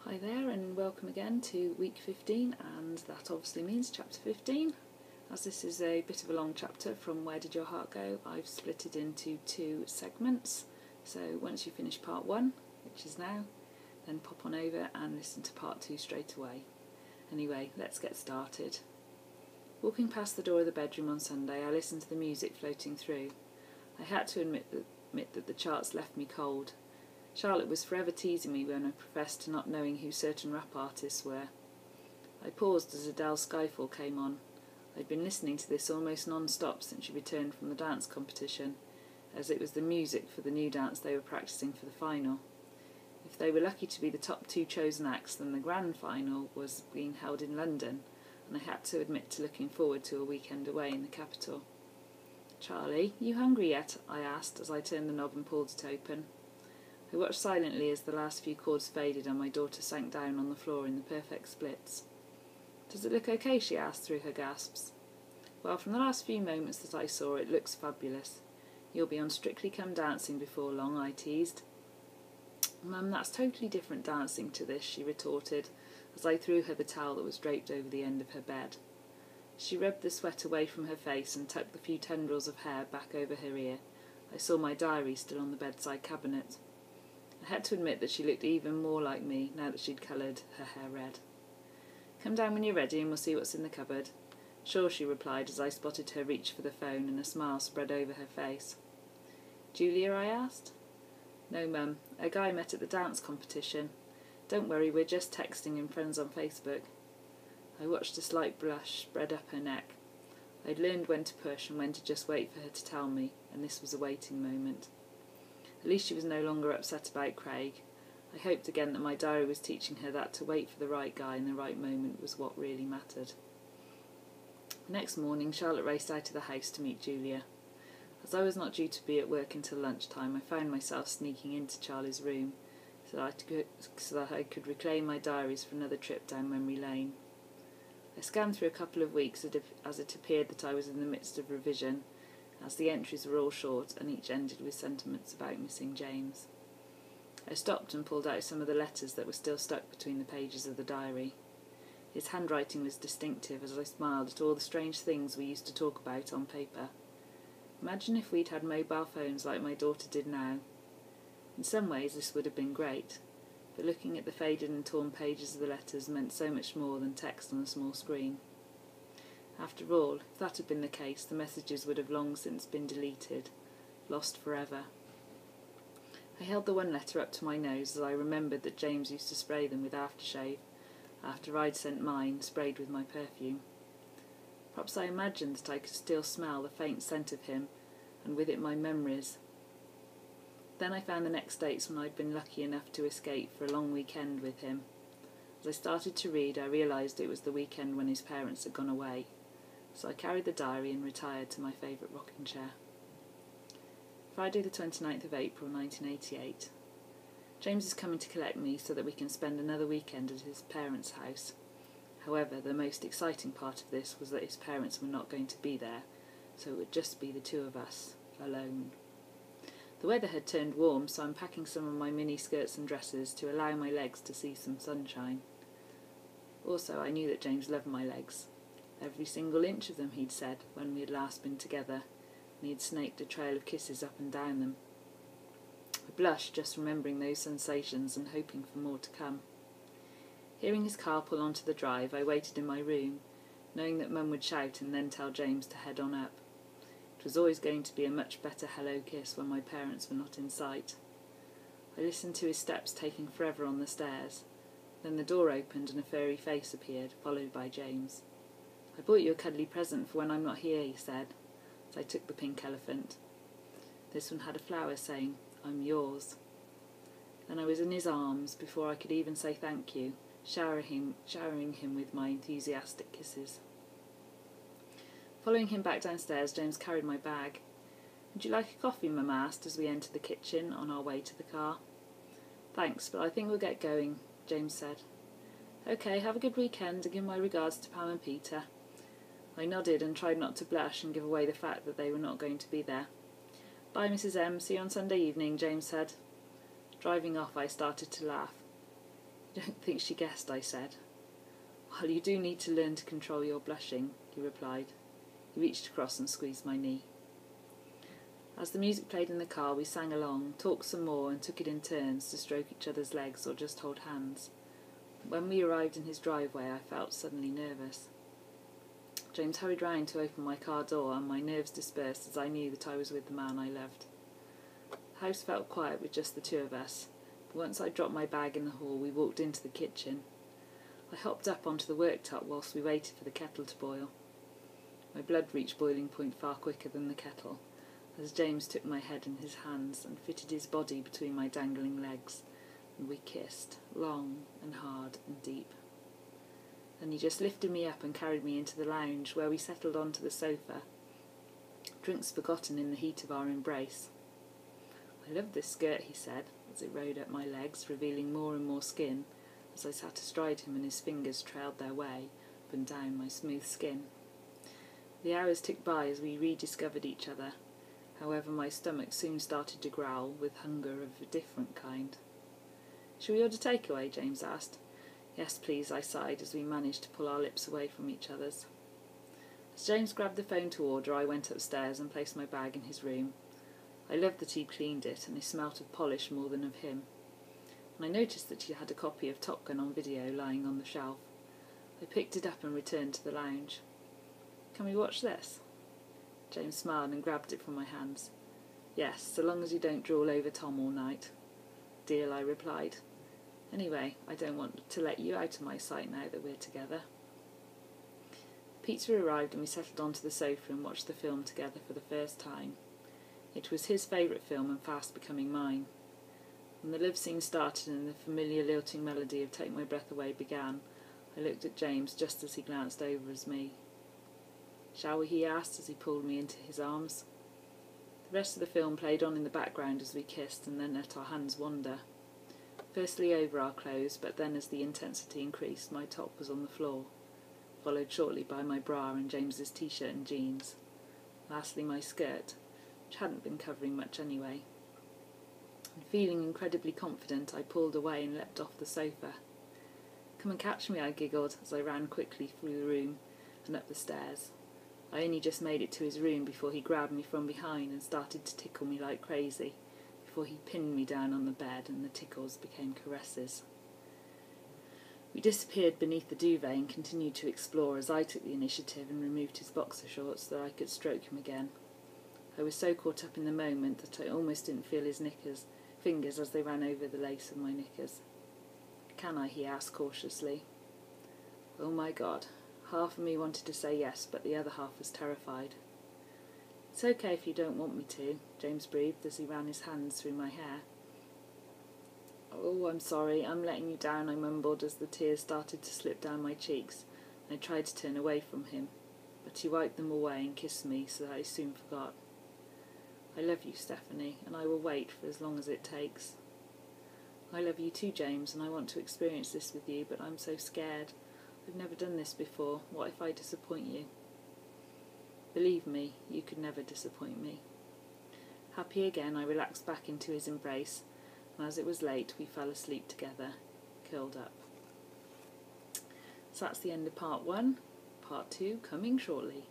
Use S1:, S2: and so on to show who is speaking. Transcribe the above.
S1: Hi there and welcome again to week 15, and that obviously means chapter 15. As this is a bit of a long chapter from Where Did Your Heart Go, I've split it into two segments. So once you finish part 1, which is now, then pop on over and listen to part 2 straight away. Anyway, let's get started. Walking past the door of the bedroom on Sunday, I listened to the music floating through. I had to admit that the charts left me cold. Charlotte was forever teasing me when I professed to not knowing who certain rap artists were. I paused as Adele's Skyfall came on. I'd been listening to this almost non-stop since she returned from the dance competition, as it was the music for the new dance they were practicing for the final. If they were lucky to be the top 2 chosen acts, then the grand final was being held in London, and I had to admit to looking forward to a weekend away in the capital. "Charlie, you hungry yet?" I asked as I turned the knob and pulled it open. I watched silently as the last few chords faded and my daughter sank down on the floor in the perfect splits. "Does it look okay?" she asked through her gasps. "Well, from the last few moments that I saw, it looks fabulous. You'll be on Strictly Come Dancing before long," I teased. "Mum, that's totally different dancing to this," she retorted, as I threw her the towel that was draped over the end of her bed. She rubbed the sweat away from her face and tucked the few tendrils of hair back over her ear. I saw my diary still on the bedside cabinet. I had to admit that she looked even more like me now that she'd coloured her hair red. "Come down when you're ready and we'll see what's in the cupboard." "Sure," she replied as I spotted her reach for the phone and a smile spread over her face. "Julia?" I asked. "No, Mum. A guy met at the dance competition. Don't worry, we're just texting and friends on Facebook." I watched a slight blush spread up her neck. I'd learned when to push and when to just wait for her to tell me, and this was a waiting moment. At least she was no longer upset about Craig. I hoped again that my diary was teaching her that to wait for the right guy in the right moment was what really mattered. The next morning, Charlotte raced out of the house to meet Julia. As I was not due to be at work until lunchtime, I found myself sneaking into Charlie's room so that I could reclaim my diaries for another trip down memory lane. I scanned through a couple of weeks as it appeared that I was in the midst of revision, as the entries were all short and each ended with sentiments about missing James. I stopped and pulled out some of the letters that were still stuck between the pages of the diary. His handwriting was distinctive as I smiled at all the strange things we used to talk about on paper. Imagine if we'd had mobile phones like my daughter did now. In some ways this would have been great, but looking at the faded and torn pages of the letters meant so much more than text on a small screen. After all, if that had been the case, the messages would have long since been deleted, lost forever. I held the one letter up to my nose as I remembered that James used to spray them with aftershave, after I'd sent mine sprayed with my perfume. Perhaps I imagined that I could still smell the faint scent of him, and with it my memories. Then I found the next dates when I'd been lucky enough to escape for a long weekend with him. As I started to read, I realised it was the weekend when his parents had gone away. So I carried the diary and retired to my favourite rocking chair. Friday the 29th of April 1988. James is coming to collect me so that we can spend another weekend at his parents' house. However, the most exciting part of this was that his parents were not going to be there, so it would just be the two of us, alone. The weather had turned warm, so I'm packing some of my mini skirts and dresses to allow my legs to see some sunshine. Also, I knew that James loved my legs. Every single inch of them, he'd said, when we had last been together, and he had snaked a trail of kisses up and down them. I blushed just remembering those sensations and hoping for more to come. Hearing his car pull onto the drive, I waited in my room, knowing that Mum would shout and then tell James to head on up. It was always going to be a much better hello kiss when my parents were not in sight. I listened to his steps taking forever on the stairs. Then the door opened and a furry face appeared, followed by James. "I bought you a cuddly present for when I'm not here," he said, as I took the pink elephant. This one had a flower saying, "I'm yours." Then I was in his arms before I could even say thank you, showering him with my enthusiastic kisses. Following him back downstairs, James carried my bag. "Would you like a coffee?" Mum asked as we entered the kitchen on our way to the car. "Thanks, but I think we'll get going," James said. "OK, have a good weekend and give my regards to Pam and Peter." I nodded and tried not to blush and give away the fact that they were not going to be there. "Bye, Mrs. M. See you on Sunday evening," James said. Driving off, I started to laugh. I don't think she guessed, I said. Well, you do need to learn to control your blushing, he replied. He reached across and squeezed my knee. As the music played in the car, we sang along, talked some more, and took it in turns to stroke each other's legs or just hold hands. When we arrived in his driveway, I felt suddenly nervous. James hurried round to open my car door, and my nerves dispersed as I knew that I was with the man I loved. The house felt quiet with just the two of us, but once I dropped my bag in the hall, we walked into the kitchen. I hopped up onto the worktop whilst we waited for the kettle to boil. My blood reached boiling point far quicker than the kettle, as James took my head in his hands and fitted his body between my dangling legs, and we kissed, long and hard and deep. Then he just lifted me up and carried me into the lounge, where we settled onto the sofa, drinks forgotten in the heat of our embrace. I love this skirt, he said, as it rode up my legs, revealing more and more skin, as I sat astride him and his fingers trailed their way up and down my smooth skin. The hours ticked by as we rediscovered each other. However, my stomach soon started to growl with hunger of a different kind. "Shall we order takeaway?" James asked. "Yes, please," I sighed as we managed to pull our lips away from each other's. As James grabbed the phone to order, I went upstairs and placed my bag in his room. I loved that he'd cleaned it, and he smelt of polish more than of him. And I noticed that he had a copy of Top Gun on video lying on the shelf. I picked it up and returned to the lounge. "Can we watch this?" James smiled and grabbed it from my hands. "Yes, so long as you don't drool over Tom all night." "Deal," I replied. "Anyway, I don't want to let you out of my sight now that we're together." Pizza arrived and we settled onto the sofa and watched the film together for the first time. It was his favourite film and fast becoming mine. When the love scene started and the familiar lilting melody of Take My Breath Away began, I looked at James just as he glanced over at me. "Shall we?" he asked as he pulled me into his arms. The rest of the film played on in the background as we kissed and then let our hands wander. Firstly over our clothes, but then as the intensity increased, my top was on the floor, followed shortly by my bra and James's t-shirt and jeans. Lastly my skirt, which hadn't been covering much anyway. And feeling incredibly confident, I pulled away and leapt off the sofa. "Come and catch me," I giggled as I ran quickly through the room and up the stairs. I only just made it to his room before he grabbed me from behind and started to tickle me like crazy, before he pinned me down on the bed and the tickles became caresses. We disappeared beneath the duvet and continued to explore as I took the initiative and removed his boxer shorts so that I could stroke him again. I was so caught up in the moment that I almost didn't feel his fingers as they ran over the lace of my knickers. "Can I?" he asked cautiously. Oh my God. Half of me wanted to say yes, but the other half was terrified. "It's okay if you don't want me to," James breathed as he ran his hands through my hair. "Oh, I'm sorry, I'm letting you down," I mumbled as the tears started to slip down my cheeks, and I tried to turn away from him, but he wiped them away and kissed me so that I soon forgot. "I love you, Stephanie, and I will wait for as long as it takes." "I love you too, James, and I want to experience this with you, but I'm so scared. I've never done this before. What if I disappoint you?" "Believe me, you could never disappoint me." Happy again, I relaxed back into his embrace, and as it was late, we fell asleep together, curled up. So that's the end of part 1. Part 2 coming shortly.